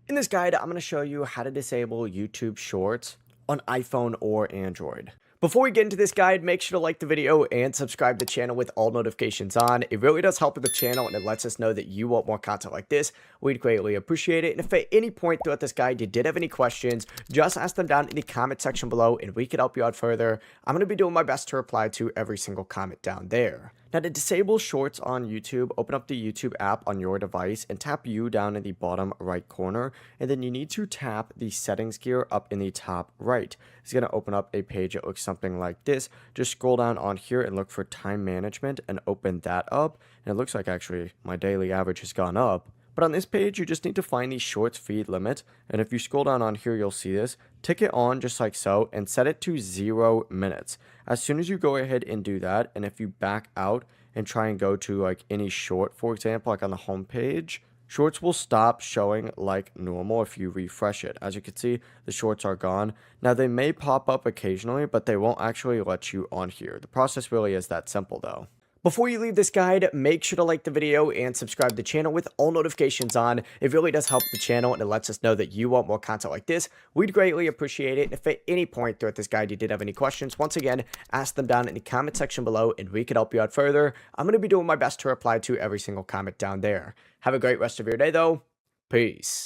In this guide, I'm going to show you how to disable YouTube Shorts on iPhone or Android. Before we get into this guide, make sure to like the video and subscribe to the channel with all notifications on. It really does help with the channel and it lets us know that you want more content like this. We'd greatly appreciate it. And if at any point throughout this guide you did have any questions, just ask them down in the comment section below and we could help you out further. I'm going to be doing my best to reply to every single comment down there. Now, to disable shorts on YouTube, open up the YouTube app on your device and tap U down in the bottom right corner. And then you need to tap the settings gear up in the top right. It's going to open up a page that looks something like this. Just scroll down on here and look for time management and open that up. And it looks like actually my daily average has gone up. But on this page, you just need to find the shorts feed limit. And if you scroll down on here, you'll see this. Tick it on just like so and set it to 0 minutes. As soon as you go ahead and do that, and if you back out and try and go to like any short, for example, like on the home page, shorts will stop showing like normal if you refresh it. As you can see, the shorts are gone. Now, they may pop up occasionally, but they won't actually let you on here. The process really is that simple though. Before you leave this guide, make sure to like the video and subscribe to the channel with all notifications on. It really does help the channel and it lets us know that you want more content like this. We'd greatly appreciate it. And if at any point throughout this guide you did have any questions, once again, ask them down in the comment section below and we could help you out further. I'm going to be doing my best to reply to every single comment down there. Have a great rest of your day though. Peace.